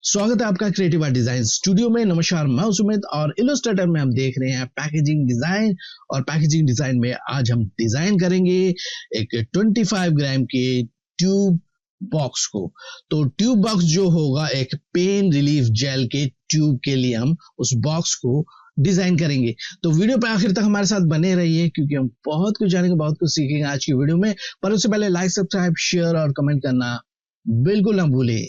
स्वागत है आपका क्रिएटिव आर्ट डिजाइन स्टूडियो में। नमस्कार, मैं हूं सुमित और इलस्ट्रेटर में हम देख रहे हैं पैकेजिंग डिजाइन। और पैकेजिंग डिजाइन में आज हम डिजाइन करेंगे एक 25 ग्राम के ट्यूब बॉक्स को। तो ट्यूब बॉक्स जो होगा एक पेन रिलीफ जेल के ट्यूब के लिए हम उस बॉक्स को डिजाइन करेंगे। तो वीडियो पे आखिर तक हमारे साथ बने रहिए क्योंकि हम बहुत कुछ जानेंगे, बहुत कुछ सीखेंगे आज की वीडियो में। पर उससे पहले लाइक, सब्सक्राइब, शेयर और कमेंट करना बिल्कुल ना भूले।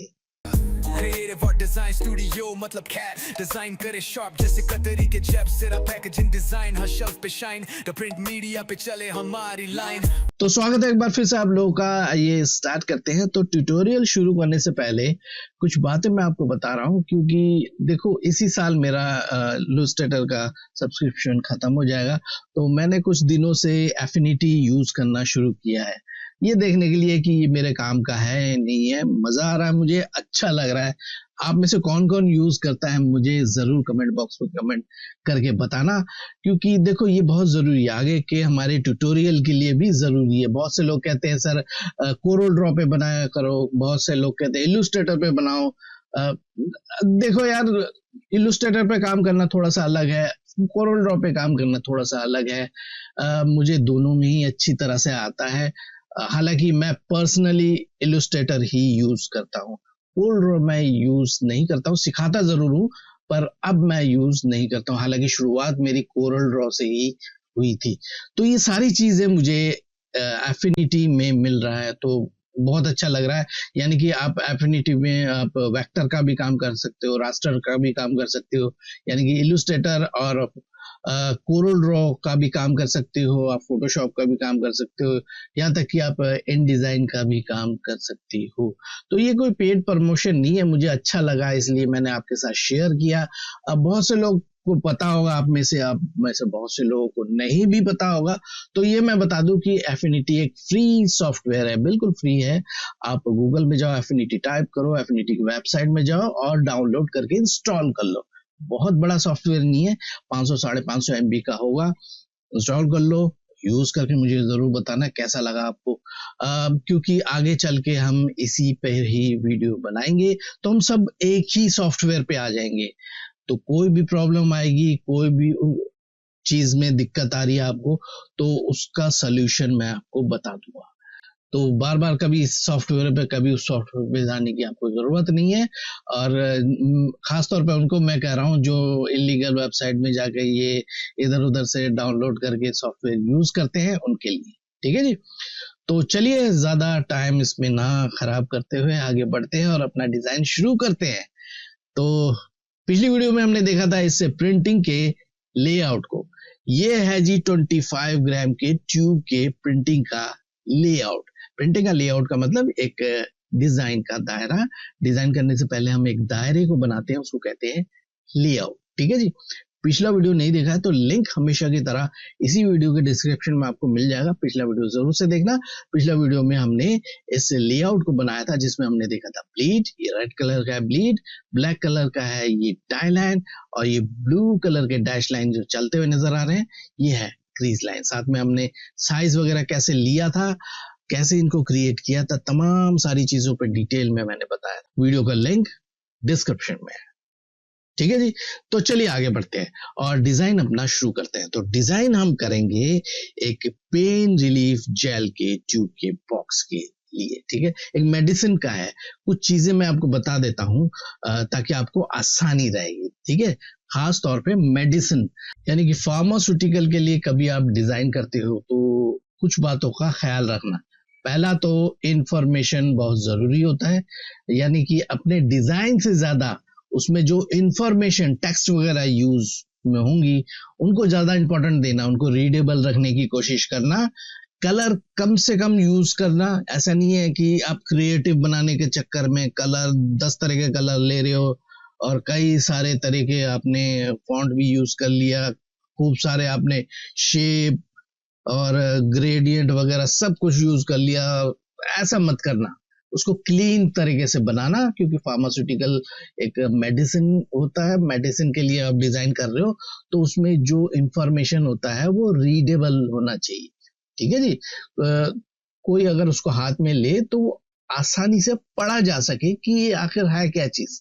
क्रिएटिव आर्ट डिजाइन स्टूडियो मतलब कैट डिजाइन करे शार्प जैसे कतरी के जेब सिरा पैकेजिंग डिजाइन हर शेल्फ पे शाइन द प्रिंट मीडिया पे चले हमारी लाइन। तो स्वागत है एक बार फिर से आप लोगों का। ये स्टार्ट करते हैं। तो ट्यूटोरियल शुरू करने से पहले कुछ बातें मैं आपको बता रहा हूँ क्योंकि देखो इसी साल मेरा इलस्ट्रेटर का सब्सक्रिप्शन खत्म हो जाएगा। तो मैंने कुछ दिनों से एफिनिटी यूज करना शुरू किया है ये देखने के लिए कि ये मेरे काम का है नहीं है, मजा आ रहा है, मुझे अच्छा लग रहा है। आप में से कौन कौन यूज करता है मुझे जरूर कमेंट बॉक्स में कमेंट करके बताना क्योंकि देखो ये बहुत जरूरी है, आगे के हमारे ट्यूटोरियल के लिए भी जरूरी है। बहुत से लोग कहते हैं सर कोरल ड्रॉ पे बनाया करो, बहुत से लोग कहते हैं इलस्ट्रेटर पे बनाओ। देखो यार, इलस्ट्रेटर पे काम करना थोड़ा सा अलग है, कोरल ड्रॉ पे काम करना थोड़ा सा अलग है। मुझे दोनों में ही अच्छी तरह से आता है। हालांकि मैं पर्सनली इलस्ट्रेटर ही यूज करता हूँ, कोरल ड्रॉ मैं यूज नहीं करता हूँ, सिखाता जरूर हूँ पर अब मैं यूज नहीं करता हूँ। हालांकि शुरुआत मेरी कोरल ड्रॉ से ही हुई थी। तो ये सारी चीजें मुझे एफिनिटी में मिल रहा है तो बहुत अच्छा लग रहा है। यानी कि आप एफिनिटी में आप वेक्टर का भी काम कर सकते हो, रास्टर का भी काम कर सकते हो, यानी कि इलस्ट्रेटर और कोरल ड्रॉ का भी काम कर सकते हो, आप फोटोशॉप का भी काम कर सकते हो, यहाँ तक कि आप इन डिजाइन का भी काम कर सकती हो। तो ये कोई पेड प्रमोशन नहीं है, मुझे अच्छा लगा इसलिए मैंने आपके साथ शेयर किया। अब बहुत से लोग को पता होगा, आप में से बहुत से लोगों को नहीं भी पता होगा। तो ये मैं बता दूं कि एफिनिटी एक फ्री सॉफ्टवेयर है, बिल्कुल फ्री है। आप गूगल में जाओ, एफिनिटी टाइप करो, एफिनिटी की वेबसाइट में जाओ और डाउनलोड करके इंस्टॉल कर लो। बहुत बड़ा सॉफ्टवेयर नहीं है, 500 550 MB का होगा। इंस्टॉल कर लो, यूज करके मुझे जरूर बताना कैसा लगा आपको। क्योंकि आगे चल के हम इसी पे ही वीडियो बनाएंगे तो हम सब एक ही सॉफ्टवेयर पे आ जाएंगे। तो कोई भी प्रॉब्लम आएगी, कोई भी चीज में दिक्कत आ रही है आपको, तो उसका सलूशन मैं आपको बता दूंगा। तो बार बार कभी इस सॉफ्टवेयर पे कभी उस सॉफ्टवेयर पे जाने की आपको जरूरत नहीं है। और खास तौर पे उनको मैं कह रहा हूँ जो इलीगल वेबसाइट में जाके ये इधर उधर से डाउनलोड करके सॉफ्टवेयर यूज करते हैं उनके लिए। ठीक है जी। तो चलिए ज्यादा टाइम इसमें ना खराब करते हुए आगे बढ़ते हैं और अपना डिजाइन शुरू करते हैं। तो पिछली वीडियो में हमने देखा था इससे प्रिंटिंग के लेआउट को। ये है जी 25 ग्राम के ट्यूब के प्रिंटिंग का लेआउट। प्रिंटिंग का लेआउट का मतलब एक डिजाइन का दायरा। डिजाइन करने से पहले हम एक दायरे को बनाते हैं, उसको कहते हैं लेआउट। ठीक है जी। पिछला वीडियो नहीं देखा है तो लिंक हमेशा की तरह इसी वीडियो के डिस्क्रिप्शन में आपको मिल जाएगा, पिछला वीडियो जरूर से देखना। पिछला वीडियो में हमने इस लेआउट को बनाया था जिसमें हमने देखा था ब्लीड, ये रेड कलर का है ब्लीड, ब्लैक कलर का है ये टाई लाइन, और ये ब्लू कलर के डैश लाइन जो चलते हुए नजर आ रहे हैं ये है क्रीज लाइन। साथ में हमने साइज वगैरह कैसे लिया था, कैसे इनको क्रिएट किया था, तमाम सारी चीजों पर डिटेल में मैंने बताया। वीडियो का लिंक डिस्क्रिप्शन में है। ठीक है जी। तो चलिए आगे बढ़ते हैं और डिजाइन अपना शुरू करते हैं। तो डिजाइन हम करेंगे एक पेन रिलीफ जेल के ट्यूब के बॉक्स के लिए। ठीक है, एक मेडिसिन का है। कुछ चीजें मैं आपको बता देता हूं ताकि आपको आसानी रहेगी। ठीक है, खास तौर पे मेडिसिन यानी कि फार्मास्यूटिकल के लिए कभी आप डिजाइन करते हो तो कुछ बातों का ख्याल रखना। पहला तो इंफॉर्मेशन बहुत जरूरी होता है, यानी कि अपने डिजाइन से ज्यादा उसमें जो इंफॉर्मेशन टेक्स्ट वगैरह यूज में होंगी उनको ज्यादा इंपॉर्टेंट देना, उनको रीडेबल रखने की कोशिश करना। कलर कम से कम यूज करना। ऐसा नहीं है कि आप क्रिएटिव बनाने के चक्कर में कलर 10 तरह के कलर ले रहे हो और कई सारे तरह के आपने फॉन्ट भी यूज कर लिया, खूब सारे आपने शेप और ग्रेडियंट वगैरह सब कुछ यूज कर लिया। ऐसा मत करना, उसको क्लीन तरीके से बनाना क्योंकि फार्मास्यूटिकल एक मेडिसिन होता है। मेडिसिन के लिए आप डिजाइन कर रहे हो तो उसमें जो इंफॉर्मेशन होता है वो रीडेबल होना चाहिए। ठीक है जी। कोई अगर उसको हाथ में ले तो आसानी से पढ़ा जा सके कि ये आखिर है क्या चीज।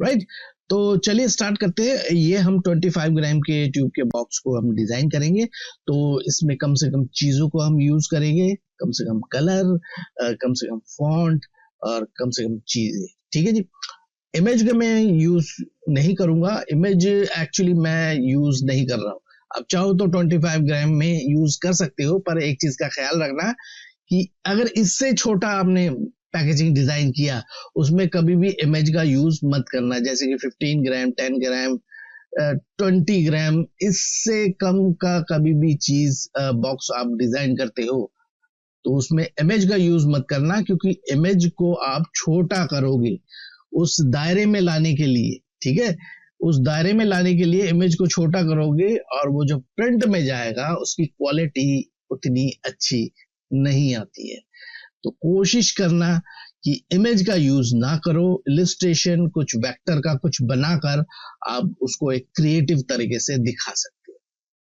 राइट। तो चलिए स्टार्ट करते हैं। ये हम 25 ग्राम के ट्यूब के बॉक्स को हम डिजाइन करेंगे। तो इसमें कम से कम चीजों को हम यूज करेंगे, कम से कम कलर, कम से कम फॉन्ट और कम से कम चीजें। ठीक है जी। इमेज का मैं यूज नहीं करूंगा, इमेज एक्चुअली मैं यूज नहीं कर रहा हूँ। आप चाहो तो 25 ग्राम में यूज कर सकते हो, पर एक चीज का ख्याल रखना कि अगर इससे छोटा आपने पैकेजिंग डिजाइन किया, उसमें कभी भी इमेज का यूज मत करना। जैसे कि 15 ग्राम, 10 ग्राम, 20 ग्राम, इससे कम का कभी भी चीज बॉक्स आप डिजाइन करते हो तो उसमें इमेज का यूज मत करना, क्योंकि इमेज को आप छोटा करोगे उस दायरे में लाने के लिए। ठीक है, उस दायरे में लाने के लिए इमेज को छोटा करोगे और वो जो प्रिंट में जाएगा उसकी क्वालिटी उतनी अच्छी नहीं आती है। तो कोशिश करना कि इमेज का यूज ना करो, इलिस्ट्रेशन कुछ वेक्टर का कुछ बनाकर आप उसको एक क्रिएटिव तरीके से दिखा सकते हो।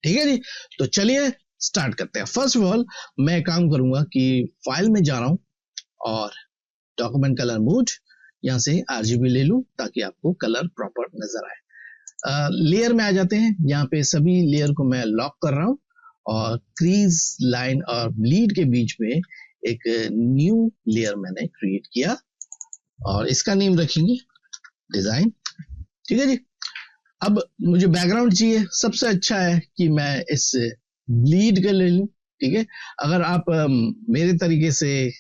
ठीक है जी। तो चलिए स्टार्ट करते हैं। फर्स्ट ऑफ ऑल मैं काम करूंगा कि फाइल में जा रहा हूं और डॉक्यूमेंट कलर मोड, यहाँ से आरजीबी ले लूं ताकि आपको कलर प्रॉपर नजर आए। लेयर में आ जाते हैं, यहाँ पे सभी लेयर को मैं लॉक कर रहा हूं और क्रीज, लाइन और ब्लीड के बीच में एक न्यू लेयर मैंने क्रिएट किया और इसका नेम रखेंगे डिजाइन। ठीक है जी। अब मुझे बैकग्राउंड चाहिए, सबसे अच्छा है कि मैं इस ब्लीड का ले लूं। ठीक है, अगर आप मेरे तरीके से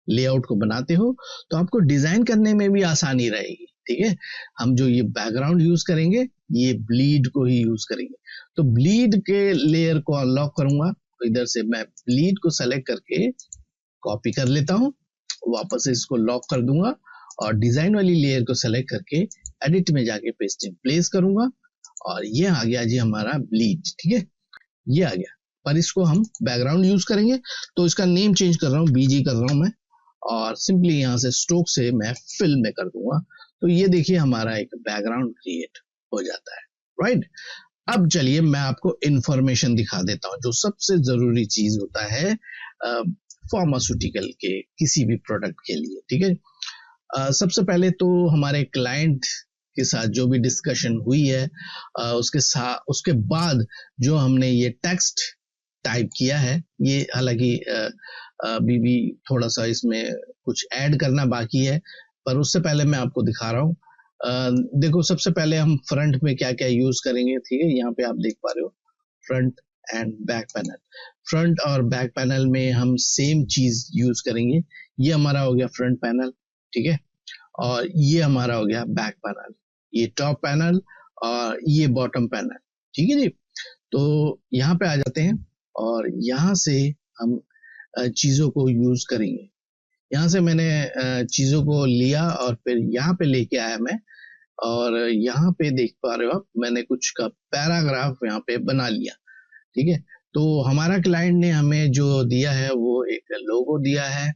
लेआउट को बनाते हो तो आपको डिजाइन करने में भी आसानी रहेगी। ठीक है, हम जो ये बैकग्राउंड यूज करेंगे ये ब्लीड को ही यूज करेंगे। तो ब्लीड के लेयर को अनलॉक करूंगा, तो इधर से मैं ब्लीड को सेलेक्ट करके कॉपी कर लेता हूं, वापस से इसको लॉक कर दूंगा और डिजाइन वाली लेयर को सेलेक्ट करके एडिट में जाके पेस्ट इन प्लेस करूंगा और ये आ गया जी हमारा ब्लीड। ठीक है, ये आ गया, पर इसको हम बैकग्राउंड यूज करेंगे तो इसका नेम चेंज कर रहा हूँ, बीजी कर रहा हूं मैं, और सिंपली यहाँ से स्ट्रोक से मैं फिल में कर दूंगा। तो ये देखिए हमारा एक बैकग्राउंड क्रिएट हो जाता है। राइट। अब चलिए मैं आपको इंफॉर्मेशन दिखा देता हूँ, जो सबसे जरूरी चीज होता है फार्मास्यूटिकल के किसी भी प्रोडक्ट के लिए। ठीक है, सबसे पहले तो हमारे क्लाइंट के साथ जो भी डिस्कशन हुई है उसके बाद जो हमने ये टेक्स्ट टाइप किया है, ये हालांकि अभी भी थोड़ा सा इसमें कुछ ऐड करना बाकी है, पर उससे पहले मैं आपको दिखा रहा हूँ। देखो सबसे पहले हम फ्रंट में क्या क्या यूज करेंगे। ठीक है, यहाँ पे आप देख पा रहे हो front end back panel. Front और बैक पैनल में हम सेम चीज यूज करेंगे। ये हमारा हो गया फ्रंट पैनल। ठीक है, और ये हमारा हो गया बैक पैनल, ये टॉप पैनल और ये बॉटम पैनल। ठीक है जी। तो यहाँ पे आ जाते हैं और यहाँ से हम चीजों को यूज करेंगे। यहाँ से मैंने चीजों को लिया और फिर यहाँ पे लेके आया मैं, और यहाँ पे देख पा रहे हो आप मैंने कुछ का पैराग्राफ यहाँ पे बना लिया। ठीक है, तो हमारा क्लाइंट ने हमें जो दिया है वो एक लोगो दिया है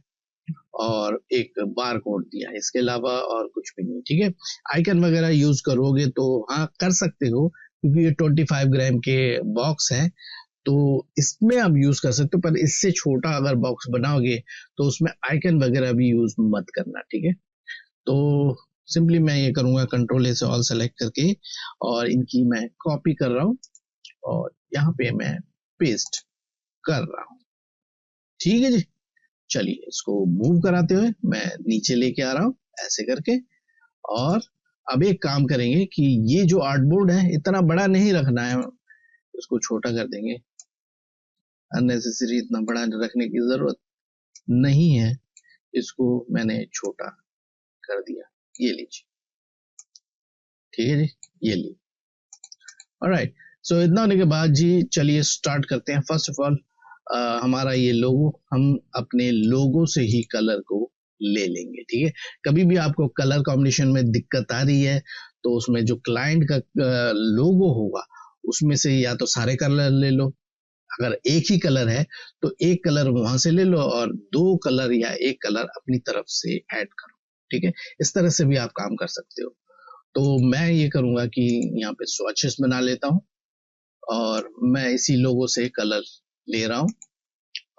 और एक बार कोड दिया है, इसके अलावा और कुछ भी नहीं। ठीक है, आइकन वगैरह यूज करोगे तो हाँ कर सकते हो, क्योंकि ये 25 ग्राम के बॉक्स है तो इसमें आप यूज कर सकते हो, पर इससे छोटा अगर बॉक्स बनाओगे तो उसमें आइकन वगैरह भी यूज मत करना। ठीक है, तो सिंपली मैं ये करूंगा कंट्रोल ए से ऑल सेलेक्ट करके और इनकी मैं कॉपी कर रहा हूँ और यहाँ पे मैं पेस्ट कर रहा हूँ। ठीक है जी। चलिए इसको मूव कराते हुए मैं नीचे लेके आ रहा हूँ ऐसे करके, और अब एक काम करेंगे कि ये जो आर्टबोर्ड है इतना बड़ा नहीं रखना है, उसको छोटा कर देंगे। अननेसेसरी इतना बड़ा रखने की जरूरत नहीं है, इसको मैंने छोटा कर दिया। ये लीजिए। ठीक है जी, ये लीजिए। ऑलराइट, सो इतना होने के बाद जी चलिए स्टार्ट करते हैं। फर्स्ट ऑफ ऑल हमारा ये लोगो, हम अपने लोगो से ही कलर को ले लेंगे। ठीक है, कभी भी आपको कलर कॉम्बिनेशन में दिक्कत आ रही है तो उसमें जो क्लाइंट का लोगो होगा उसमें से या तो सारे कलर ले लो, अगर एक ही कलर है तो एक कलर वहां से ले लो और दो कलर या एक कलर अपनी तरफ से ऐड करो। ठीक है, इस तरह से भी आप काम कर सकते हो। तो मैं ये करूंगा कि यहाँ पे स्वॉचेस बना लेता हूँ और मैं इसी लोगो से कलर ले रहा हूँ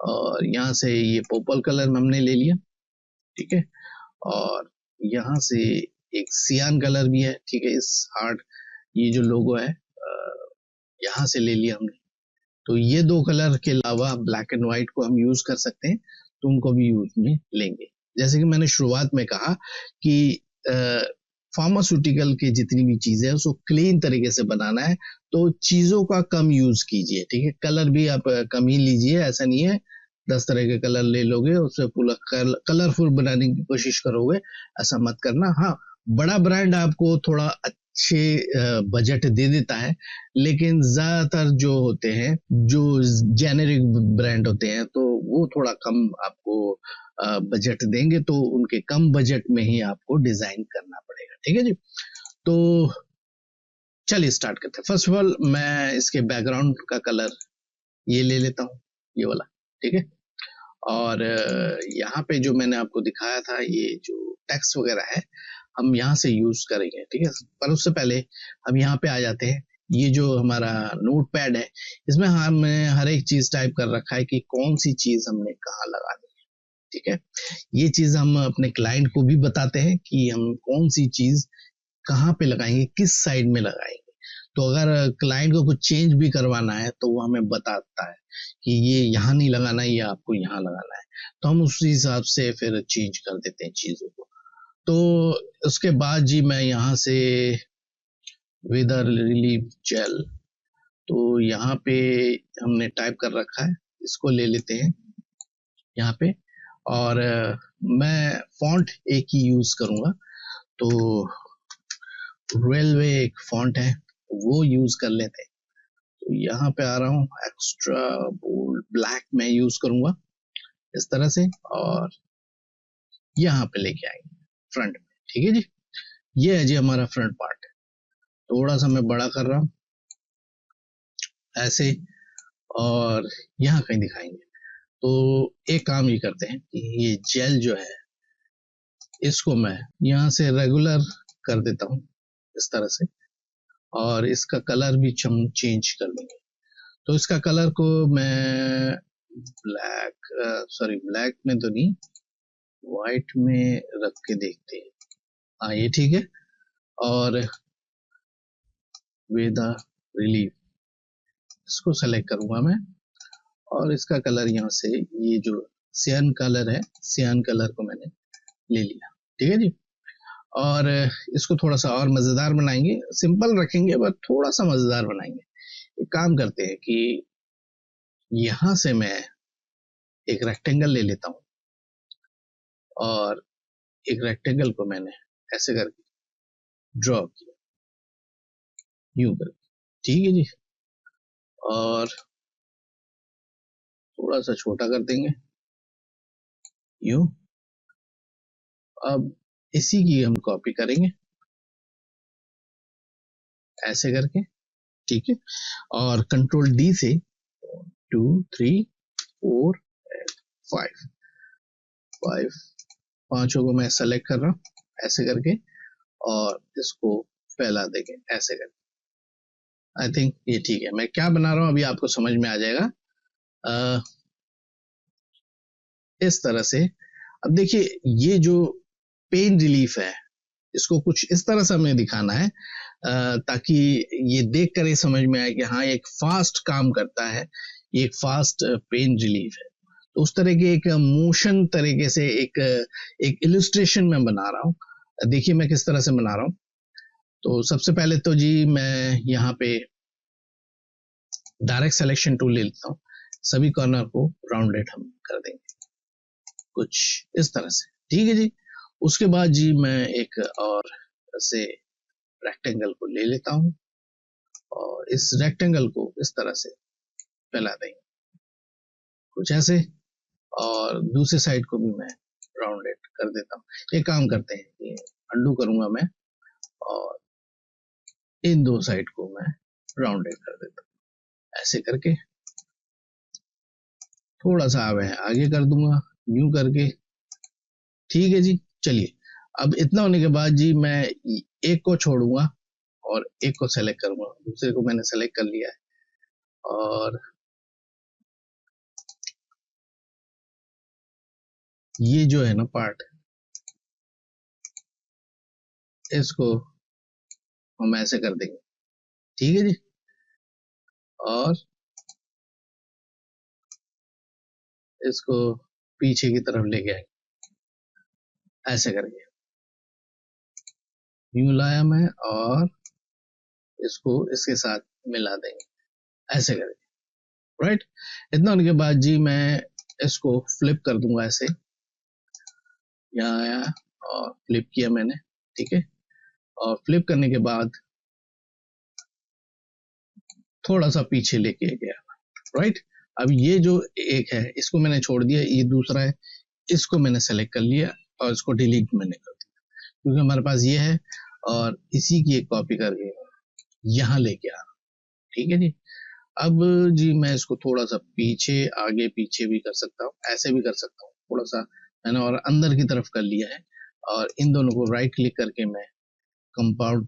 और यहाँ से ये पर्पल कलर हमने ले लिया। ठीक है, और यहाँ से एक सियान कलर भी है, ठीक है। इस हार्ट, ये जो लोगो है यहाँ से ले लिया हमने। तो ये दो कलर के अलावा ब्लैक एंड व्हाइट को हम यूज कर सकते हैं, तो उनको भी यूज में लेंगे। जैसे कि मैंने शुरुआत में कहा कि फार्मास्यूटिकल की जितनी भी चीजें हैं उसको क्लीन तरीके से बनाना है, तो चीजों का कम यूज कीजिए, ठीक है। कलर भी आप कम ही लीजिए, ऐसा नहीं है 10 तरह के कलर ले लोगे उससे पूरा कलरफुल बनाने की कोशिश करोगे, ऐसा मत करना। हाँ, बड़ा ब्रांड आपको थोड़ा अच्छे बजट दे देता है, लेकिन ज्यादातर जो होते हैं, जो जेनेरिक ब्रांड होते हैं, तो वो थोड़ा कम आपको बजट देंगे, तो उनके कम बजट में ही आपको डिजाइन करना पड़ेगा, ठीक है जी। तो चलिए स्टार्ट करते हैं। फर्स्ट ऑफ ऑल मैं इसके बैकग्राउंड का कलर ये ले लेता हूँ, ये वाला, ठीक है। और यहाँ पे जो मैंने आपको दिखाया था, ये जो टेक्स्ट वगैरह है हम यहाँ से यूज करेंगे, ठीक है। पर उससे पहले हम यहाँ पे आ जाते हैं। ये जो हमारा नोट पैड है, इसमें हमने हर एक चीज टाइप कर रखा है कि कौन सी चीज हमने कहाँ लगानी है, ठीक है। ये चीज हम अपने क्लाइंट को भी बताते हैं कि हम कौन सी चीज कहाँ पे लगाएंगे, किस साइड में लगाएंगे। तो अगर क्लाइंट को कुछ चेंज भी करवाना है तो वो हमें बताता है कि ये यहाँ नहीं लगाना है, ये आपको यहाँ लगाना है, तो हम उस हिसाब से फिर चेंज कर देते हैं चीजों को। तो उसके बाद जी मैं यहाँ से वेदर रिलीफ जेल, तो यहाँ पे हमने टाइप कर रखा है, इसको ले लेते हैं यहाँ पे। और मैं फॉन्ट एक ही यूज करूंगा, तो रेलवे एक फॉन्ट है वो यूज कर लेते हैं। तो यहाँ पे आ रहा हूँ, एक्स्ट्रा बोल्ड ब्लैक में यूज करूंगा इस तरह से, और यहाँ पे लेके आएंगे फ्रंट में, ठीक है जी। ये है जी हमारा फ्रंट पार्ट। थोड़ा सा मैं बड़ा कर रहा हूँ ऐसे, और यहाँ कहीं दिखाएंगे। तो एक काम ये करते हैं कि ये जेल जो है इसको मैं यहाँ से रेगुलर कर देता हूँ इस तरह से, और इसका कलर भी चेंज कर देंगे। तो इसका कलर को मैं ब्लैक में तो नहीं, व्हाइट में रख के देखते हैं। हाँ, ये ठीक है। और वेदा रिलीफ, इसको सेलेक्ट करूंगा मैं, और इसका कलर यहाँ से ये जो सियान कलर है, सियान कलर को मैंने ले लिया, ठीक है जी। और इसको थोड़ा सा और मजेदार बनाएंगे, सिंपल रखेंगे बट थोड़ा सा मजेदार बनाएंगे। एक काम करते हैं कि यहां से मैं एक रेक्टेंगल ले लेता हूं, और एक रेक्टेंगल को मैंने ऐसे करके ड्रॉ किया, यूं करके, ठीक है जी। और थोड़ा सा छोटा कर देंगे यूं। अब इसी की हम कॉपी करेंगे ऐसे करके, ठीक है। और कंट्रोल डी से 2 3 4 5 पांचों को मैं सेलेक्ट कर रहा हूँ ऐसे करके, और इसको फैला देंगे ऐसे करके। आई थिंक ये ठीक है। मैं क्या बना रहा हूँ अभी आपको समझ में आ जाएगा। इस तरह से अब देखिए, ये जो पेन रिलीफ है इसको कुछ इस तरह से हमें दिखाना है ताकि ये देख कर ये समझ में आए कि हाँ एक फास्ट काम करता है, ये एक फास्ट पेन रिलीफ है। तो उस तरह के एक मोशन तरीके से एक इलस्ट्रेशन में बना रहा हूँ। देखिए मैं किस तरह से बना रहा हूँ। तो सबसे पहले तो जी मैं यहाँ पे डायरेक्ट सिलेक्शन टूल ले लेता हूँ, सभी कॉर्नर को राउंडेड हम कर देंगे कुछ इस तरह से, ठीक है जी। उसके बाद जी मैं एक और से रेक्टेंगल को ले लेता हूँ, और इस रेक्टेंगल को इस तरह से फैला देंगे कुछ ऐसे, और दूसरे साइड को भी मैं राउंडेड कर देता हूँ। एक काम करते हैं, ये अंडू करूंगा मैं, और इन दो साइड को मैं राउंडेड कर देता हूँ ऐसे करके। थोड़ा सा आगे कर दूंगा यूं करके, ठीक है जी। चलिए, अब इतना होने के बाद जी मैं एक को छोड़ूंगा और एक को सेलेक्ट करूंगा, दूसरे को मैंने सेलेक्ट कर लिया है, और ये जो है ना पार्ट इसको हम ऐसे कर देंगे, ठीक है जी। और इसको पीछे की तरफ लेके आएंगे ऐसे करके, यूं लाया मैं और इसको इसके साथ मिला देंगे ऐसे करके, राइट। इतना होने के बाद जी मैं इसको फ्लिप कर दूंगा ऐसे, यहाँ आया और फ्लिप किया मैंने, ठीक है। और फ्लिप करने के बाद थोड़ा सा पीछे लेके गया, राइट। अब ये जो एक है इसको मैंने छोड़ दिया, ये दूसरा है इसको मैंने सेलेक्ट कर लिया और इसको डिलीट मैंने कर दिया, क्योंकि हमारे पास ये है और इसी की एक कॉपी करके यहाँ लेके आ रहा हूँ, ठीक है जी। अब जी मैं इसको थोड़ा सा पीछे आगे पीछे भी कर सकता हूँ, ऐसे भी कर सकता हूँ, थोड़ा सा मैंने और अंदर की तरफ कर लिया है। और इन दोनों को राइट क्लिक करके मैं कंपाउंड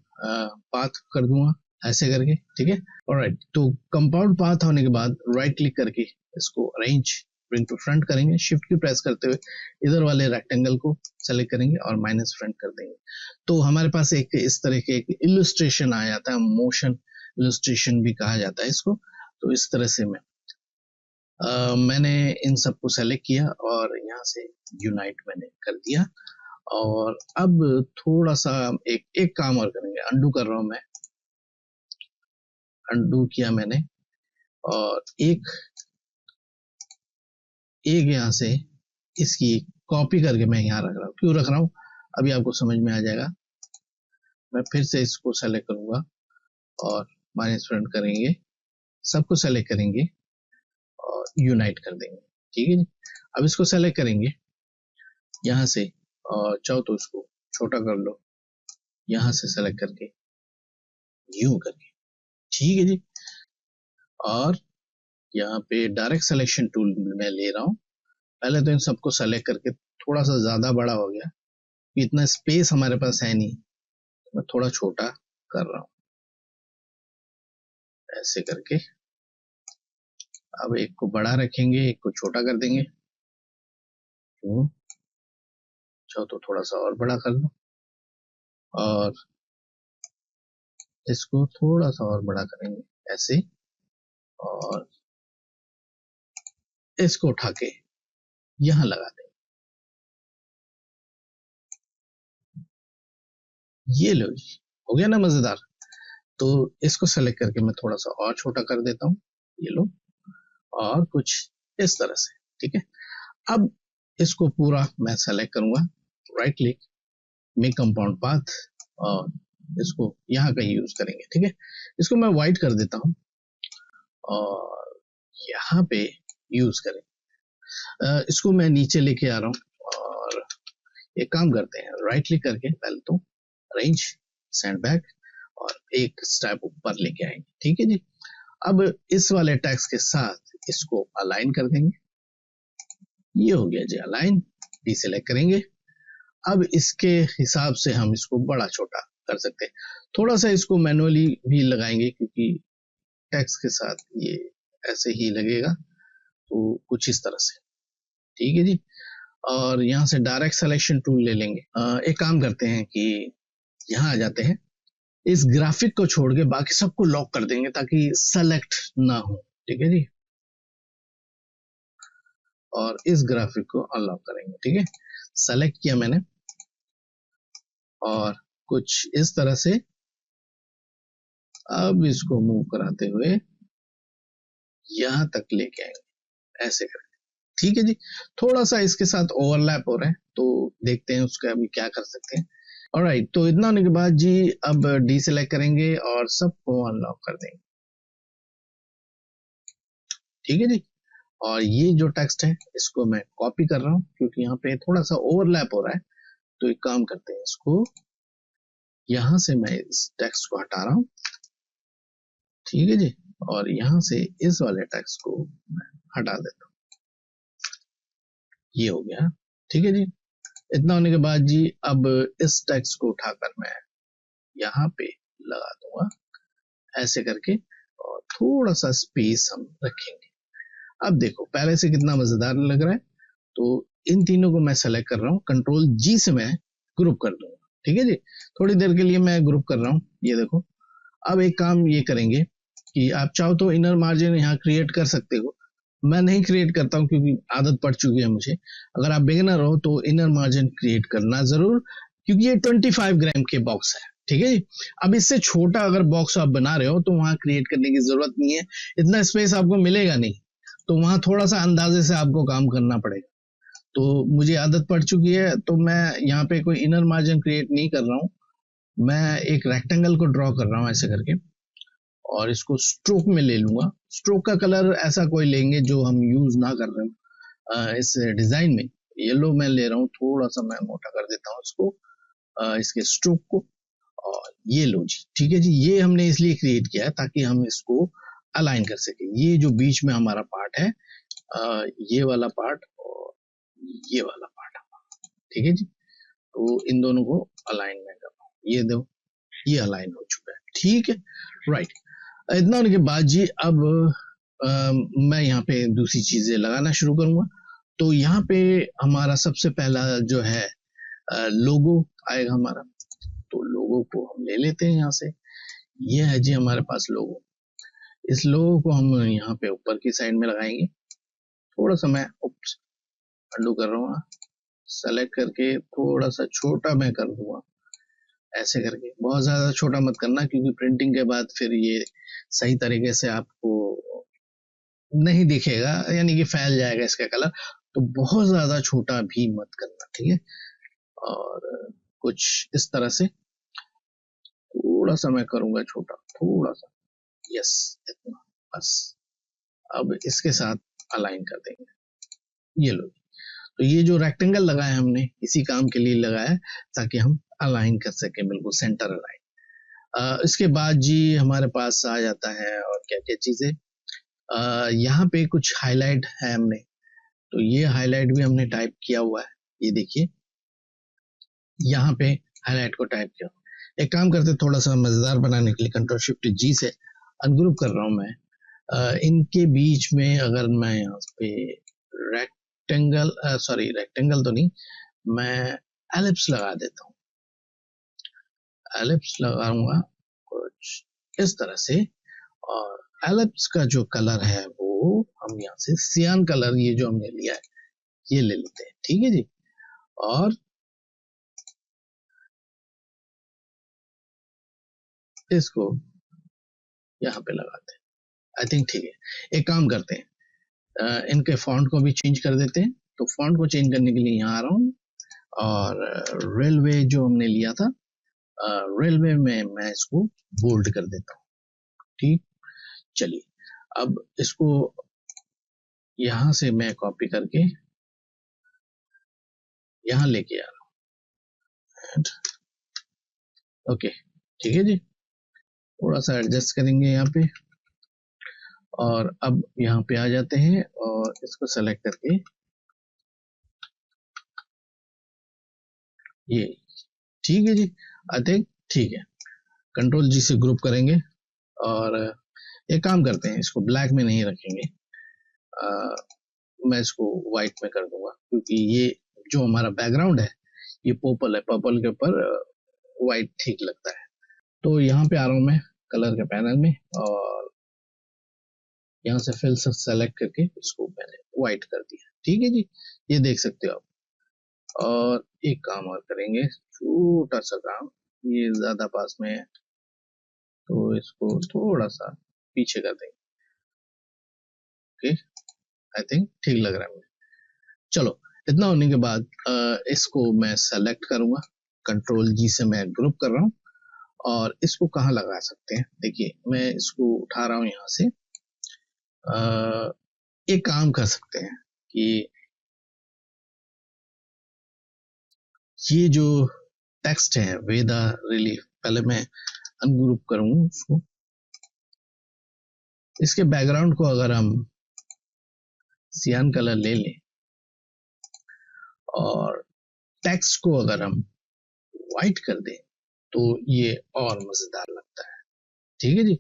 पाथ कर दूंगा ऐसे करके, ठीक है। ऑलराइट, तो कंपाउंड पाथ होने के बाद राइट क्लिक करके इसको अरेंज ब्रिंग टू फ्रंट करेंगे, शिफ्ट की प्रेस करते हुए इधर वाले रेक्टेंगल को सेलेक्ट करेंगे और माइनस फ्रंट कर देंगे। तो हमारे पास एक इस तरह के एक इलस्ट्रेशन आ जाता है, मोशन इलस्ट्रेशन भी कहा जाता है इसको। तो इस तरह से मैंने इन सबको सेलेक्ट किया और यहाँ से यूनाइट मैंने कर दिया। और अब थोड़ा सा एक काम और करेंगे, अंडू कर रहा हूं मैं, अंडू किया मैंने और एक यहाँ से इसकी कॉपी करके मैं यहाँ रख रहा हूँ। क्यों रख रहा हूँ अभी आपको समझ में आ जाएगा। मैं फिर से इसको सेलेक्ट करूंगा और माइनस फ्रंट करेंगे, सबको सेलेक्ट करेंगे और यूनाइट कर देंगे, ठीक है जी। अब इसको सेलेक्ट करेंगे यहाँ से और चाहो तो इसको छोटा कर लो, यहाँ से सेलेक्ट करके यूं करके, ठीक है जी। और यहाँ पे डायरेक्ट सिलेक्शन टूल मैं ले रहा हूँ। पहले तो इन सबको सेलेक्ट करके, थोड़ा सा ज्यादा बड़ा हो गया, इतना स्पेस हमारे पास है नहीं, मैं थोड़ा छोटा कर रहा हूँ ऐसे करके। अब एक को बड़ा रखेंगे, एक को छोटा कर देंगे, चाहो तो थोड़ा सा और बड़ा कर लो और इसको थोड़ा सा और बड़ा करेंगे ऐसे, और इसको उठा के यहाँ लगा देंगे। ये लो जी, हो गया ना मजेदार। तो इसको सेलेक्ट करके मैं थोड़ा सा और छोटा कर देता हूँ, ये लो, और कुछ इस तरह से, ठीक है। अब इसको पूरा मैं सेलेक्ट करूंगा, right click, make compound path, और इसको यहाँ कहीं यूज करेंगे, ठीक है। इसको मैं व्हाइट कर देता हूँ और यहाँ पे यूज करें। इसको मैं नीचे लेके आ रहा हूँ और एक काम करते हैं, राइट क्लिक करके पहले तो अरेंज सेंड बैक और एक स्टेप ऊपर लेके आएंगे, ठीक है जी। अब इस वाले टेक्स्ट के साथ इसको अलाइन कर देंगे, ये हो गया जी अलाइन, डीसेलेक्ट करेंगे। अब इसके हिसाब से हम इसको बड़ा छोटा कर सकते हैं, थोड़ा सा इसको मैनुअली भी लगाएंगे क्योंकि टेक्स्ट के साथ ये ऐसे ही लगेगा, तो कुछ इस तरह से, ठीक है जी। और यहाँ से डायरेक्ट सिलेक्शन टूल ले लेंगे। एक काम करते हैं कि यहाँ आ जाते हैं, इस ग्राफिक को छोड़ के बाकी सबको लॉक कर देंगे ताकि सेलेक्ट ना हो, ठीक है जी। और इस ग्राफिक को अनलॉक करेंगे, ठीक है। सेलेक्ट किया मैंने और कुछ इस तरह से अब इसको मूव कराते हुए यहां तक लेके आएंगे ऐसे करके, ठीक है जी। थोड़ा सा इसके साथ ओवरलैप हो रहा है, तो देखते हैं उसका अभी क्या कर सकते हैं। ऑलराइट, तो इतना होने के बाद जी अब डीसेलेक्ट करेंगे और सबको अनलॉक कर देंगे, ठीक है जी। और ये जो टेक्स्ट है इसको मैं कॉपी कर रहा हूँ क्योंकि यहाँ पे थोड़ा सा ओवरलैप हो रहा है। तो एक काम करते हैं, इसको यहां से मैं इस टेक्स्ट को हटा रहा हूँ, ठीक है जी। और यहां से इस वाले टेक्स्ट को मैं हटा देता हूँ, ये हो गया, ठीक है जी। इतना होने के बाद जी अब इस टेक्स्ट को उठाकर मैं यहाँ पे लगा दूंगा ऐसे करके, और थोड़ा सा स्पेस हम रखेंगे। अब देखो पहले से कितना मजेदार लग रहा है। तो इन तीनों को मैं सेलेक्ट कर रहा हूँ, कंट्रोल जी से मैं ग्रुप कर दूंगा, ठीक है जी। थोड़ी देर के लिए मैं ग्रुप कर रहा हूँ, ये देखो। अब एक काम ये करेंगे कि आप चाहो तो इनर मार्जिन यहाँ क्रिएट कर सकते हो, मैं नहीं क्रिएट करता हूँ क्योंकि आदत पड़ चुकी है मुझे। अगर आप बिगिनर हो तो इनर मार्जिन क्रिएट करना जरूर, क्योंकि ये 25 ग्राम के बॉक्स है, ठीक है जी। अब इससे छोटा अगर बॉक्स आप बना रहे हो तो वहां क्रिएट करने की जरूरत नहीं है, इतना स्पेस आपको मिलेगा नहीं, तो वहां थोड़ा सा अंदाजे से आपको काम करना पड़ेगा। तो मुझे आदत पड़ चुकी है, तो मैं यहाँ पे कोई इनर मार्जिन क्रिएट नहीं कर रहा हूँ, मैं एक रेक्टेंगल को ड्रॉ कर रहा हूँ ऐसे करके, और इसको स्ट्रोक में ले लूंगा। स्ट्रोक का कलर ऐसा कोई लेंगे जो हम यूज ना कर रहे हो इस डिजाइन में। येलो मैं ले रहा हूँ, थोड़ा सा मैं मोटा कर देता हूँ इसको, इसके स्ट्रोक को। और ये लो जी, ठीक है जी। ये हमने इसलिए क्रिएट किया है ताकि हम इसको अलाइन कर सके। ये जो बीच में हमारा पार्ट है, ये वाला पार्ट और ये वाला पार्ट, ठीक है जी। तो इन दोनों को अलाइन में कर रहा हूँ, ये दो, ये अलाइन हो चुका है, ठीक है, राइट। इतना होने के बाद जी अब मैं यहाँ पे दूसरी चीजें लगाना शुरू करूंगा। तो यहाँ पे हमारा सबसे पहला जो है लोगो आएगा हमारा, तो लोगो को हम ले लेते हैं यहाँ से। ये है जी हमारे पास लोगो। इस लोगो को हम यहाँ पे ऊपर की साइड में लगाएंगे। थोड़ा सा मैं अंडू कर रहा हूँ, सेलेक्ट करके थोड़ा सा छोटा मैं कर दूंगा ऐसे करके। बहुत ज्यादा छोटा मत करना क्योंकि प्रिंटिंग के बाद फिर ये सही तरीके से आपको नहीं दिखेगा, यानी कि फैल जाएगा इसका कलर। तो बहुत ज्यादा छोटा भी मत करना, ठीक है। और कुछ इस तरह से थोड़ा सा मैं करूंगा छोटा, थोड़ा सा, यस, इतना बस। अब इसके साथ अलाइन कर देंगे, ये लो। तो ये जो रेक्टेंगल लगाया है हमने इसी काम के लिए लगाया है, ताकि हम अलाइन कर सके, बिल्कुल सेंटर अलाइन। इसके बाद जी हमारे पास आ जाता है और क्या क्या चीजें, यहाँ पे कुछ हाईलाइट है हमने, तो ये हाईलाइट भी हमने टाइप किया हुआ है, ये देखिए यहाँ पे हाईलाइट को टाइप किया। एक काम करते, थोड़ा सा मजेदार बनाने के लिए कंट्रोल शिफ्ट जी से अनग्रुप कर रहा हूं मैं। इनके बीच में अगर मैं यहाँ पे रेक्टेंगल, सॉरी रेक्टेंगल तो नहीं, मैं एलिप्स लगा देता हूँ। एलिप्स लगाऊंगा कुछ इस तरह से, और एलिप्स का जो कलर है वो हम यहाँ से सियान कलर, ये जो हमने लिया है ये ले लेते हैं, ठीक है जी। और इसको यहाँ पे लगाते हैं, आई थिंक ठीक है। एक काम करते हैं, इनके फॉन्ट को भी चेंज कर देते हैं। तो फॉन्ट को चेंज करने के लिए यहाँ आ रहा हूँ, और रेलवे जो हमने लिया था, रेलवे में मैं इसको बोल्ड कर देता हूँ, ठीक। चलिए अब इसको यहाँ से मैं कॉपी करके यहाँ लेके आ रहा हूँ, ओके, ठीक है जी। थोड़ा सा एडजस्ट करेंगे यहाँ पे, और अब यहाँ पे आ जाते हैं और इसको सेलेक्ट करके ये, ठीक है जी, आई थिंक ठीक है। कंट्रोल जी से ग्रुप करेंगे, और एक काम करते हैं, इसको ब्लैक में नहीं रखेंगे, मैं इसको व्हाइट में कर दूंगा, क्योंकि ये जो हमारा बैकग्राउंड है ये पर्पल है, पर्पल के ऊपर व्हाइट ठीक लगता है। तो यहाँ पे आ रहा हूँ मैं कलर के पैनल में, और यहाँ से फिल से सेलेक्ट करके इसको मैंने व्हाइट कर दिया, ठीक है जी, ये देख सकते हो आप। और एक काम और करेंगे, छोटा सा काम, ये ज्यादा पास में है तो इसको थोड़ा सा पीछे कर देंगे, ओके, आई थिंक ठीक लग रहा है मुझे। चलो इतना होने के बाद इसको मैं सेलेक्ट करूंगा, कंट्रोल जी से मैं ग्रुप कर रहा हूँ, और इसको कहाँ लगा सकते हैं, देखिए मैं इसको उठा रहा हूँ यहाँ से। एक काम कर सकते हैं कि ये जो टेक्स्ट है वेदा रिलीफ, पहले मैं अनग्रुप करूंगा उसको। इसके बैकग्राउंड को अगर हम सियान कलर ले लें, और टेक्स्ट को अगर हम व्हाइट कर दें, तो ये और मजेदार लगता है, ठीक है जी।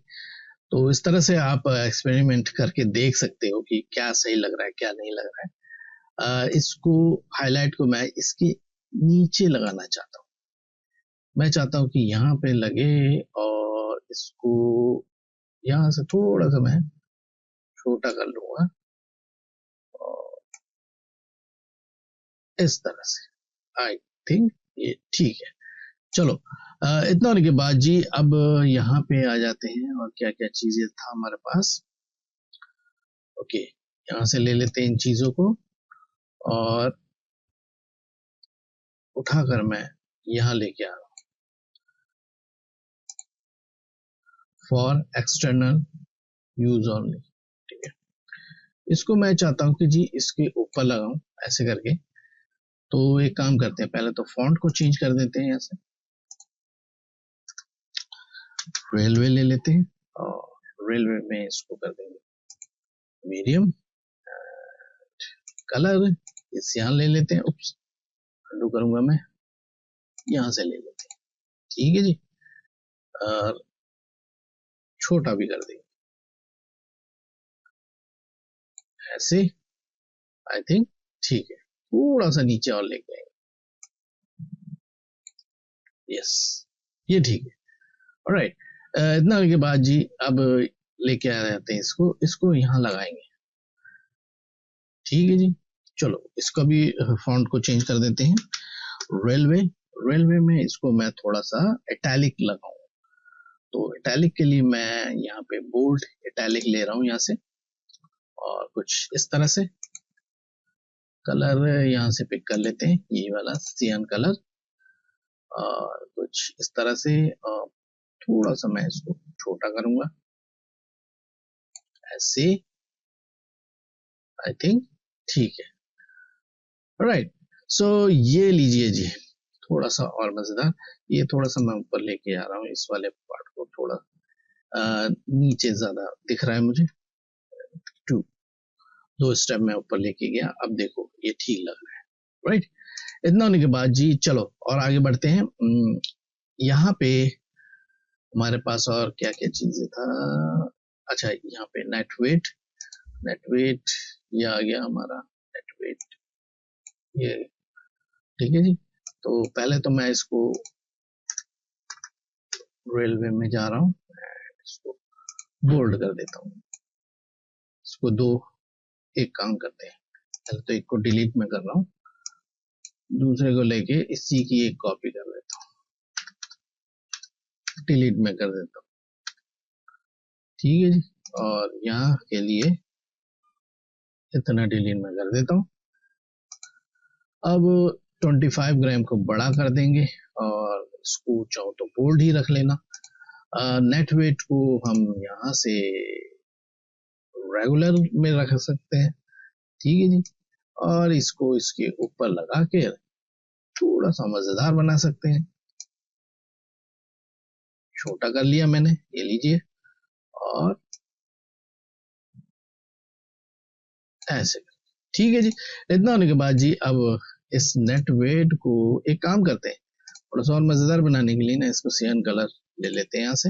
तो इस तरह से आप एक्सपेरिमेंट करके देख सकते हो कि क्या सही लग रहा है क्या नहीं लग रहा है। इसको हाईलाइट को मैं इसके नीचे लगाना चाहता हूँ, मैं चाहता हूँ कि यहाँ पे लगे और इसको यहाँ से थोड़ा सा मैं छोटा कर लूंगा और इस तरह से आई थिंक ये ठीक है। चलो इतना होने के बाद जी अब यहाँ पे आ जाते हैं और क्या क्या चीजें था हमारे पास। ओके, यहाँ से ले लेते हैं इन चीजों को और उठाकर मैं यहाँ लेके आ रहा हूँ फॉर एक्सटर्नल यूज ओनली। ठीक है, इसको मैं चाहता हूँ कि जी इसके ऊपर लगाऊं ऐसे करके। तो एक काम करते हैं, पहले तो फॉन्ट को चेंज कर देते हैं, यहाँ से रेलवे ले लेते हैं और रेलवे में इसको कर देंगे मीडियम। कलर इस यहाँ ले लेते हैं, उप्स अंडू करूंगा मैं, यहाँ से ले लेते हैं। ठीक है जी, और छोटा भी कर देंगे ऐसे। आई थिंक ठीक है, थोड़ा सा नीचे और लेके आएंगे। यस, ये ठीक है। ऑलराइट, इतना होने के बाद जी अब लेके आ जाते हैं इसको यहाँ लगाएंगे। ठीक है जी, चलो इसका भी फॉन्ट को चेंज कर देते हैं। रेलवे में इसको मैं थोड़ा सा इटैलिक लगाऊं। तो इटैलिक के लिए मैं यहाँ पे बोल्ड इटैलिक ले रहा हूँ यहाँ से, और कुछ इस तरह से कलर यहाँ से पिक कर लेते हैं, ये वाला सियान कलर, और कुछ इस तरह से थोड़ा सा मैं इसको छोटा करूंगा ऐसे। आई थिंक ठीक है। राइट, सो ये लीजिए जी, थोड़ा सा और मजेदार। ये थोड़ा सा मैं ऊपर लेके आ रहा हूँ, इस वाले पार्ट को थोड़ा नीचे ज्यादा दिख रहा है मुझे। 2 स्टेप मैं ऊपर लेके गया, अब देखो ये ठीक लग रहा है। राइट, इतना होने के बाद जी चलो और आगे बढ़ते हैं। यहाँ पे हमारे पास और क्या क्या चीजें था। अच्छा, यहाँ पे नेट वेट ये आ गया हमारा नेट वेट, ये ठीक है जी। तो पहले तो मैं इसको रेलवे में जा रहा हूँ, इसको बोल्ड कर देता हूँ। इसको एक काम करते हैं, पहले तो एक को डिलीट में कर रहा हूँ, दूसरे को लेके इसी की एक कॉपी कर लेता हूँ, डिलीट में कर देता हूँ। ठीक है जी, और यहाँ के लिए इतना डिलीट में कर देता हूँ। अब 25 ग्राम को बड़ा कर देंगे और इसको चाहो तो बोल्ड ही रख लेना। नेट वेट को हम यहाँ से रेगुलर में रख सकते हैं। ठीक है जी, और इसको इसके ऊपर लगा के थोड़ा सा मजेदार बना सकते हैं। छोटा कर लिया मैंने, ये लीजिए, और ऐसे। ठीक है जी, इतना होने के बाद जी अब इस नेट वेट को एक काम करते हैं, थोड़ा सा और मजेदार बनाने के लिए ना, इसको सियान कलर ले लेते हैं यहाँ से।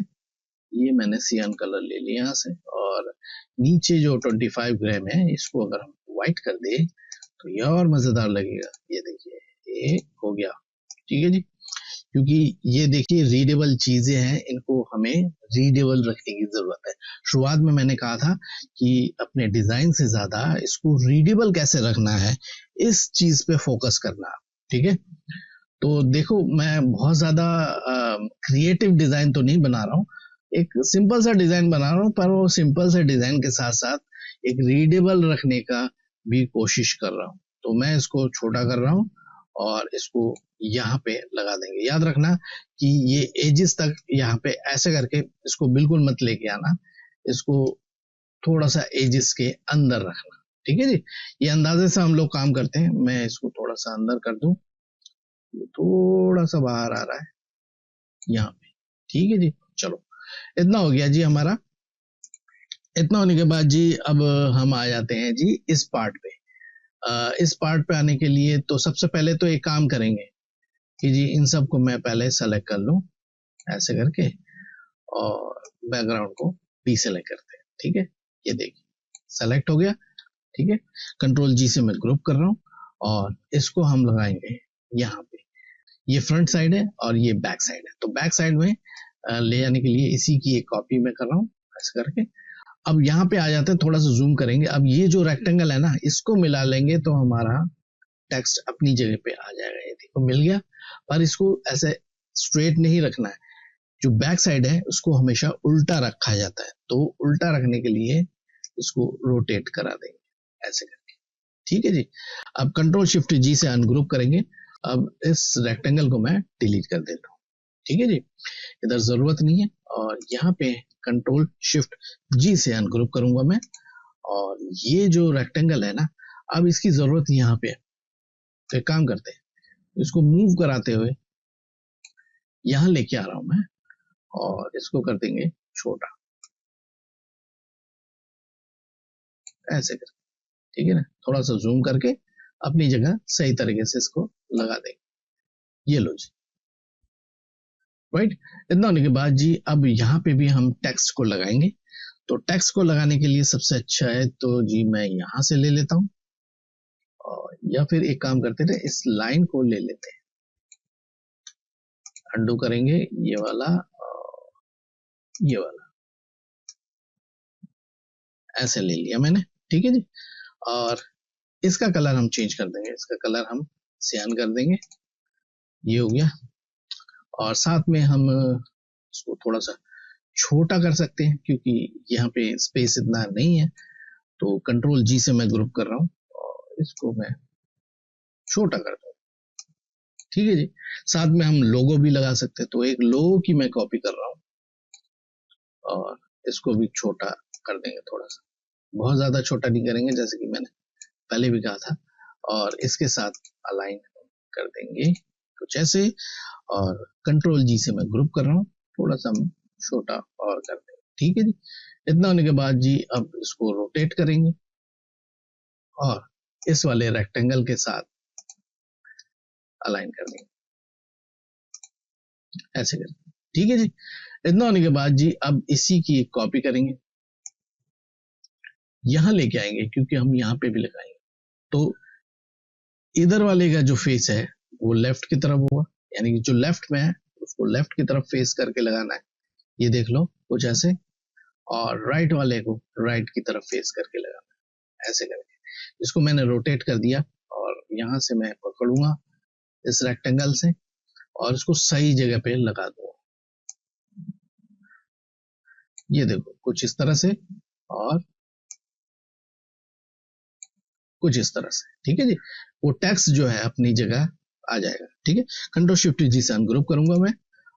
ये मैंने सियान कलर ले लिया यहाँ से, और नीचे जो 25 ग्राम है इसको अगर हम व्हाइट कर दे तो ये और मजेदार लगेगा। ये देखिए, ये हो गया। ठीक है जी, क्योंकि ये देखिए रीडेबल चीजें हैं, इनको हमें रीडेबल रखने की जरूरत है। शुरुआत में मैंने कहा था कि अपने डिजाइन से ज्यादा इसको रीडेबल कैसे रखना है, इस चीज पे फोकस करना। ठीक है, तो देखो मैं बहुत ज्यादा क्रिएटिव डिजाइन तो नहीं बना रहा हूँ, एक सिंपल सा डिजाइन बना रहा हूँ, पर वो सिंपल से डिजाइन के साथ साथ एक रीडेबल रखने का भी कोशिश कर रहा हूँ। तो मैं इसको छोटा कर रहा हूँ और इसको यहाँ पे लगा देंगे। याद रखना कि ये एजेस तक यहाँ पे ऐसे करके इसको बिल्कुल मत लेके आना, इसको थोड़ा सा एजेस के अंदर रखना। ठीक है जी, ये अंदाजे से हम लोग काम करते हैं। मैं इसको थोड़ा सा अंदर कर दूं, थोड़ा सा बाहर आ रहा है यहाँ पे। ठीक है जी, चलो इतना हो गया जी हमारा। इतना होने के बाद जी अब हम आ जाते हैं जी इस पार्ट पे। इस पार्ट पे आने के लिए तो सबसे पहले तो एक काम करेंगे कि जी इन सब को मैं पहले सेलेक्ट कर लूं ऐसे करके, और बैकग्राउंड को भी सेलेक्ट करते हैं। ठीक है, ये देखिए सेलेक्ट हो गया। ठीक है, कंट्रोल जी से मैं ग्रुप कर रहा हूं और इसको हम लगाएंगे यहाँ पे। ये फ्रंट साइड है और ये बैक साइड है। तो बैक साइड में ले जाने के लिए इसी की एक कॉपी मैं कर रहा हूँ ऐसे करके। अब यहाँ पे आ जाते हैं, थोड़ा सा जूम करेंगे। अब ये जो रेक्टेंगल है ना, इसको मिला लेंगे तो हमारा टेक्स्ट अपनी जगह पे आ जाएगा। ये देखो मिल गया, पर इसको ऐसे स्ट्रेट नहीं रखना है। जो बैक साइड है उसको हमेशा उल्टा रखा जाता है, तो उल्टा रखने के लिए इसको रोटेट करा देंगे ऐसे करके। ठीक है जी। अब कंट्रोल शिफ्ट जी से अनग्रुप करेंगे। अब इस रेक्टेंगल को मैं डिलीट कर देता हूँ। ठीक है जी, इधर जरूरत नहीं है। और यहाँ पे कंट्रोल शिफ्ट जी से अनग्रुप करूंगा मैं। और ये जो रेक्टेंगल है ना, अब इसकी जरूरत यहाँ पे है। तो एक काम करते हैं, इसको मूव कराते हुए यहाँ लेके आ रहा हूं मैं, और इसको कर देंगे छोटा ऐसे करके। ठीक है ना, थोड़ा सा जूम करके अपनी जगह सही तरीके से इसको लगा देंगे। ये लो जी, राइट। इतना होने के बाद जी अब यहाँ पे भी हम टेक्स्ट को लगाएंगे। तो टेक्स्ट को लगाने के लिए सबसे अच्छा है तो जी मैं यहाँ से ले लेता हूँ, और या फिर एक काम करते थे, इस लाइन को ले लेते हैं, अंडू करेंगे ये वाला और ये वाला, ऐसे ले लिया मैंने। ठीक है जी। और इसका कलर हम चेंज कर देंगे, इसका कलर हम सियान कर देंगे। ये हो गया। और साथ में हम इसको थोड़ा सा छोटा कर सकते हैं, क्योंकि यहाँ पे स्पेस इतना नहीं है। तो कंट्रोल जी से मैं ग्रुप कर रहा हूँ और इसको मैं छोटा कर दूँ। ठीक है जी। साथ में हम लोगो भी लगा सकते हैं। तो एक लोगो की मैं कॉपी कर रहा हूँ और इसको भी छोटा कर देंगे थोड़ा सा, बहुत ज्यादा छोटा नहीं करेंगे, जैसे कि मैंने पहले भी कहा था। और इसके साथ अलाइन कर देंगे कुछ ऐसे। और कंट्रोल जी से मैं ग्रुप कर रहा हूँ, थोड़ा सा हम छोटा और कर देंगे। ठीक है जी। इतना होने के बाद जी अब इसको रोटेट करेंगे और इस वाले रेक्टेंगल के साथ अलाइन कर देंगे ऐसे करके। ठीक है जी। इतना होने के बाद जी अब इसी की एक कॉपी करेंगे, यहां लेके आएंगे, क्योंकि हम यहाँ पे भी लगाएंगे। तो इधर वाले का जो फेस है वो लेफ्ट की तरफ होगा, यानी कि जो लेफ्ट में है उसको लेफ्ट की तरफ फेस करके लगाना है। ये देख लो कुछ ऐसे। और राइट वाले को राइट की तरफ फेस करके लगाना है ऐसे करके। इसको मैंने रोटेट कर दिया और यहां से मैं पकड़ूंगा इस रेक्टेंगल से और इसको सही जगह पे लगा दूंगा। ये देखो कुछ इस तरह से और कुछ इस तरह से। ठीक है जी। वो टेक्स्ट जो है अपनी जगह आ जाएगा। ठीक है। कंट्रोल शिफ्ट जी से अनग्रुप करूंगा मैं।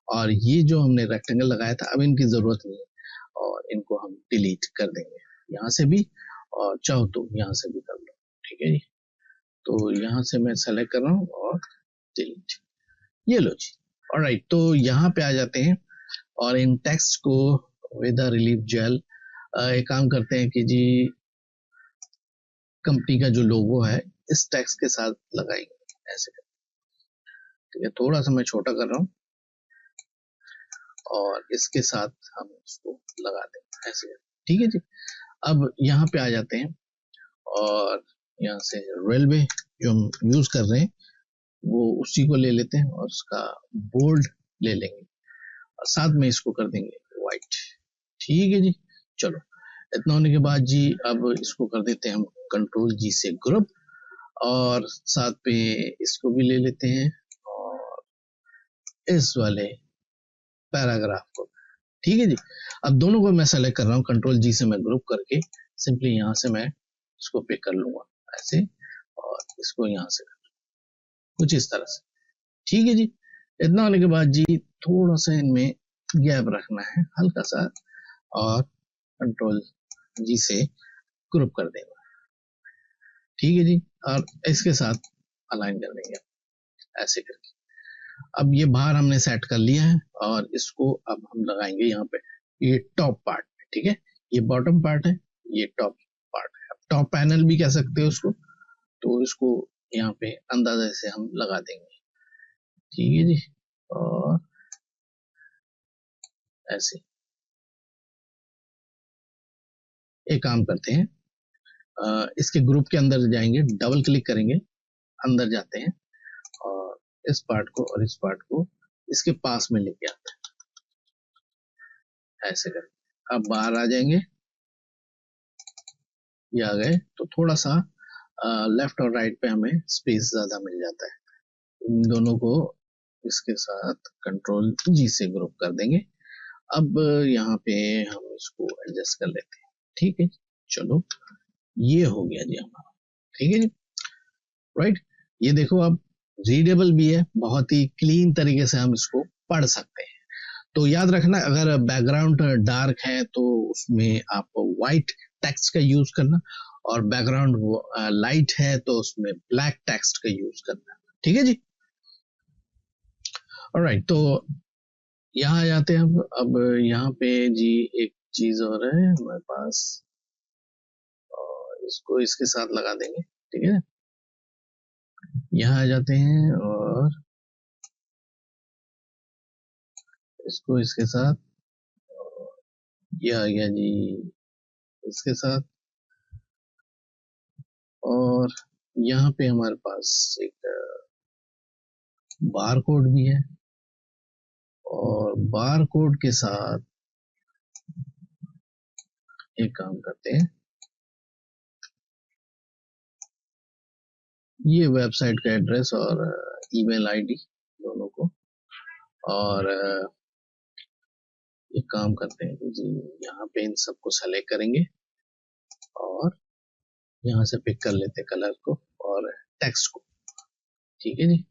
और ये जो हमने रेक्टेंगल लगाया था अब इनकी जरूरत नहीं है, और इनको हम डिलीट कर देंगे यहाँ से भी, और चाहो तो यहाँ से भी कर लो। ठीक है जी। तो यहाँ से मैं सेलेक्ट कर रहा हूँ और डिलीट। ये लो जी। ऑलराइट, तो यहाँ पे आ जाते हैं और इन टेक्स्ट को विद रिलीफ जेल एक काम करते हैं कि जी कंपनी का जो लोगो है इस टेक्स्ट के साथ लगाएंगे ऐसे। ठीक है, थोड़ा सा मैं छोटा कर रहा हूँ और इसके साथ हम इसको लगा देंगे ऐसे। ठीक है जी। अब यहाँ पे आ जाते हैं और यहाँ से रेलवे जो हम यूज कर रहे हैं वो उसी को ले लेते हैं और उसका बोल्ड ले लेंगे और साथ में इसको कर देंगे व्हाइट। ठीक है जी। चलो, इतना होने के बाद जी अब इसको कर देते हैं हम कंट्रोल जी से ग्रुप, और साथ पे इसको भी ले लेते हैं और इस वाले पैराग्राफ को। ठीक है जी। अब दोनों को मैं सेलेक्ट कर रहा हूँ, कंट्रोल जी से मैं ग्रुप करके सिंपली यहाँ से मैं इसको पिक कर लूंगा ऐसे, और इसको यहाँ से कुछ इस तरह से। ठीक है जी। इतना होने के बाद जी थोड़ा सा इनमें गैप रखना है हल्का सा, और कंट्रोल जी से ग्रुप कर देंगे। ठीक है जी। और इसके साथ अलाइन कर देंगे ऐसे करके। अब ये बाहर हमने सेट कर लिया है और इसको अब हम लगाएंगे यहाँ पे, ये टॉप पार्ट। ठीक है, ये बॉटम पार्ट है, ये टॉप पार्ट है। अब टॉप पैनल भी कह सकते हो उसको। तो इसको यहाँ पे अंदाजे से हम लगा देंगे। ठीक है जी। और ऐसे एक काम करते हैं, इसके ग्रुप के अंदर जाएंगे, डबल क्लिक करेंगे, अंदर जाते हैं और इस पार्ट को और इस पार्ट को इसके पास में लेके आते हैं, ऐसे करके। अब बाहर आ जाएंगे, ये आ गए, तो थोड़ा सा लेफ्ट और राइट पे हमें स्पेस ज्यादा मिल जाता है। इन दोनों को इसके साथ कंट्रोल जी से ग्रुप कर देंगे। अब यहाँ पे हम इसको एडजस्ट कर लेते हैं, ठीक है। चलो, ये हो गया जी हमारा, ठीक है जी, राइट। ये देखो, अब रीडेबल भी है, बहुत ही क्लीन तरीके से हम इसको पढ़ सकते हैं। तो याद रखना, अगर बैकग्राउंड डार्क है तो उसमें आप व्हाइट टेक्स्ट का यूज करना, और बैकग्राउंड लाइट है तो उसमें ब्लैक टेक्स्ट का यूज करना, ठीक है जी। ऑलराइट, तो यहाँ आ जाते हैं। अब यहाँ पे जी एक चीज और है हमारे पास, और इसको इसके साथ लगा देंगे, ठीक है। यहाँ आ जाते हैं और इसको इसके साथ, ये आ गया जी इसके साथ, और यहाँ पे हमारे पास एक बार कोड भी है, और बार कोड के साथ एक काम करते हैं, ये वेबसाइट का एड्रेस और ईमेल आईडी दोनों को, और एक काम करते हैं कि जी यहाँ पे इन सबको सेलेक्ट करेंगे और यहाँ से पिक कर लेते हैं कलर को और टेक्स्ट को, ठीक है जी।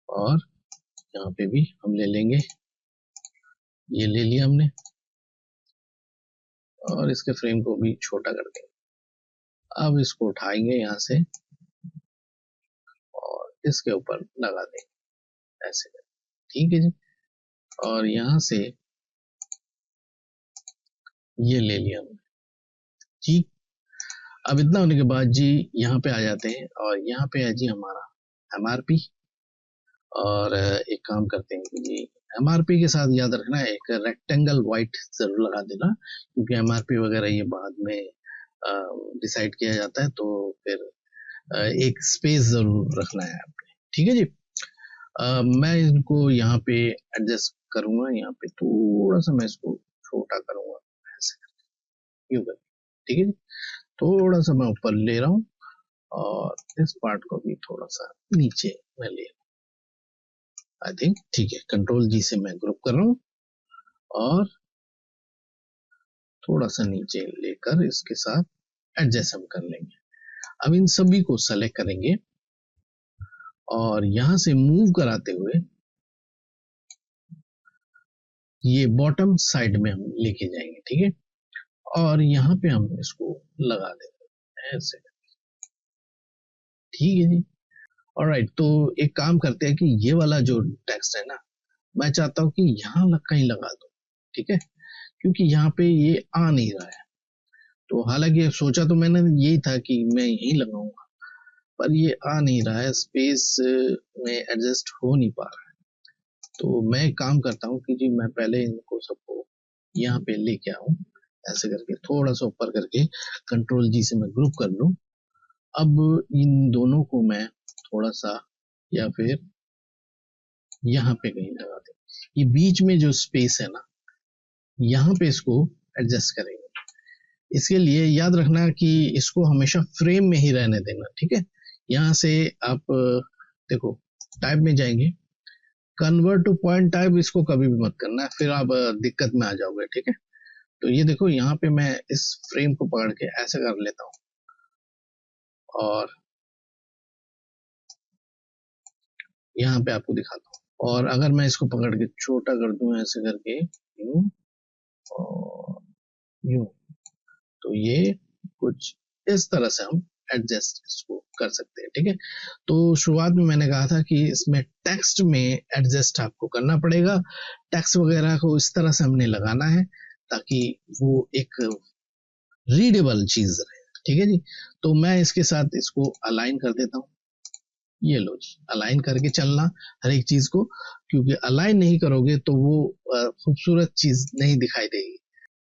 और यहाँ पे भी हम ले लेंगे, ये ले लिया हमने, और इसके फ्रेम को भी छोटा कर देंगे। अब इसको उठाएंगे यहाँ से और इसके ऊपर लगा देंगे, ऐसे, ठीक है जी। और यहाँ से ये ले लिया हमने जी। अब इतना होने के बाद जी यहाँ पे आ जाते हैं, और यहाँ पे है जी हमारा MRP। और एक काम करते हैं कि जी MRP के साथ याद रखना, एक रेक्टेंगल व्हाइट जरूर लगा देना, क्योंकि MRP वगैरह ये बाद में डिसाइड किया जाता है, तो फिर एक स्पेस जरूर रखना है आपने, ठीक है जी। मैं इनको यहाँ पे एडजस्ट करूंगा, यहाँ पे थोड़ा सा मैं इसको छोटा करूंगा, ऐसे क्यों कर, ठीक है जी। थोड़ा सा मैं ऊपर ले रहा हूँ, और इस पार्ट को भी थोड़ा सा नीचे मैं ले, आई थिंक ठीक है। कंट्रोल जी से मैं ग्रुप कर रहा हूँ, और थोड़ा सा नीचे लेकर इसके साथ एडजस्ट हम कर लेंगे। अब इन सभी को सेलेक्ट करेंगे, और यहां से मूव कराते हुए ये बॉटम साइड में हम लेके जाएंगे, ठीक है। और यहाँ पे हम इसको लगा देंगे, ऐसे, ठीक है जी। ऑलराइट, तो एक काम करते हैं कि ये वाला जो टेक्स्ट है ना, मैं चाहता हूँ कि यहाँ कहीं लगा दो, ठीक है, क्योंकि यहाँ पे ये आ नहीं रहा है। तो हालांकि सोचा तो मैंने यही था कि मैं यहीं लगाऊंगा, पर ये आ नहीं रहा है, स्पेस में एडजस्ट हो नहीं पा रहा है। तो मैं एक काम करता हूँ कि जी मैं पहले इनको सबको यहाँ पे लेके आऊं, ऐसे करके थोड़ा सा ऊपर करके कंट्रोल जी से मैं ग्रुप कर लूं। अब इन दोनों को मैं थोड़ा सा, या फिर यहाँ पे कहीं लगा दें, ये बीच में जो स्पेस है ना, यहाँ पे इसको एडजस्ट करेंगे। इसके लिए याद रखना कि इसको हमेशा फ्रेम में ही रहने देना, ठीक है। यहाँ से आप देखो टाइप में जाएंगे, कन्वर्ट टू पॉइंट टाइप, इसको कभी भी मत करना, फिर आप दिक्कत में आ जाओगे, ठीक है। तो ये देखो, यहाँ पे मैं इस फ्रेम को पकड़ के ऐसे कर लेता हूँ, और यहाँ पे आपको दिखाता हूँ। और अगर मैं इसको पकड़ के छोटा कर दूं ऐसे करके, यूं और यूं, तो ये कुछ इस तरह से हम एडजस्ट इसको कर सकते हैं, ठीक है। तो शुरुआत में मैंने कहा था कि इसमें टेक्स्ट में एडजस्ट आपको करना पड़ेगा, टेक्स्ट वगैरह को इस तरह से हमने लगाना है ताकि वो एक रीडेबल चीज रहे, ठीक है जी। तो मैं इसके साथ इसको अलाइन कर देता हूँ, ये लो जी, अलाइन करके चलना हर एक चीज को, क्योंकि अलाइन नहीं करोगे तो वो खूबसूरत चीज नहीं दिखाई देगी।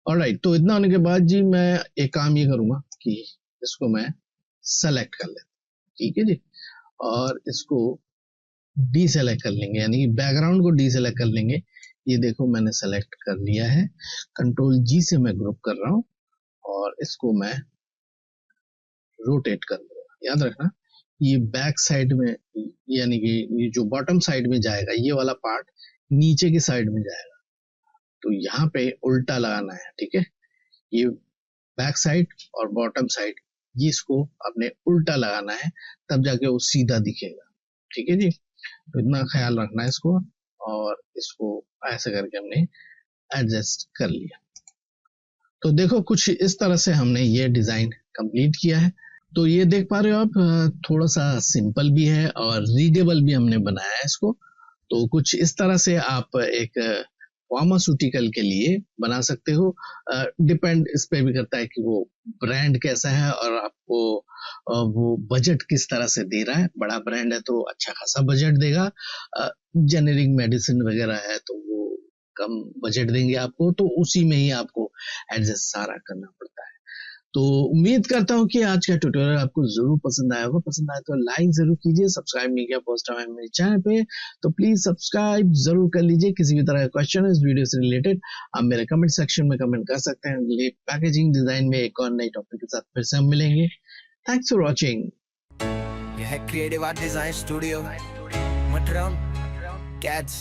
ऑलराइट, तो इतना होने के बाद जी मैं एक काम ये करूंगा कि इसको मैं सेलेक्ट कर लेता, ठीक है जी, और इसको डीसेलेक्ट कर लेंगे, यानी कि बैकग्राउंड को डीसेलेक्ट कर लेंगे। ये देखो मैंने सेलेक्ट कर लिया है, कंट्रोल जी से मैं ग्रुप कर रहा हूँ और इसको मैं रोटेट कर दूंगा। याद रखना ये बैक साइड में, यानी कि ये जो बॉटम साइड में जाएगा, ये वाला पार्ट नीचे की साइड में जाएगा, तो यहाँ पे उल्टा लगाना है, ठीक है। ये बैक साइड और बॉटम साइड, ये इसको अपने उल्टा लगाना है, तब जाके वो सीधा दिखेगा, ठीक है जी। तो इतना ख्याल रखना है इसको, और इसको ऐसे करके हमने एडजस्ट कर लिया। तो देखो कुछ इस तरह से हमने ये डिजाइन कंप्लीट किया है। तो ये देख पा रहे हो आप, थोड़ा सा सिंपल भी है और रीडेबल भी हमने बनाया है इसको। तो कुछ इस तरह से आप एक फार्मास्यूटिकल के लिए बना सकते हो। डिपेंड इस पे भी करता है कि वो ब्रांड कैसा है और आपको वो बजट किस तरह से दे रहा है। बड़ा ब्रांड है तो अच्छा खासा बजट देगा, जेनेरिक मेडिसिन वगैरह है तो वो कम बजट देंगे आपको, तो उसी में ही आपको एडजस्ट सारा करना पड़ता है। तो उम्मीद करता हूँ कि आज का ट्यूटोरियल आपको जरूर पसंद आया होगा। पसंद आया तो लाइक जरूर कीजिए, सब्सक्राइब नहीं किया फर्स्ट टाइम मेरे चैनल पे तो प्लीज सब्सक्राइब जरूर कर लीजिए। किसी भी तरह का क्वेश्चन है इस वीडियो से रिलेटेड आप मेरे कमेंट सेक्शन में कमेंट कर सकते हैं। अगले पैकेजिंग डिजाइन में एक और नई टॉपिक के साथ फिर से हम मिलेंगे। Thanks for watching. यह है क्रिएटिव आर्ट डिजाइन स्टूडियो मटराम कैट्स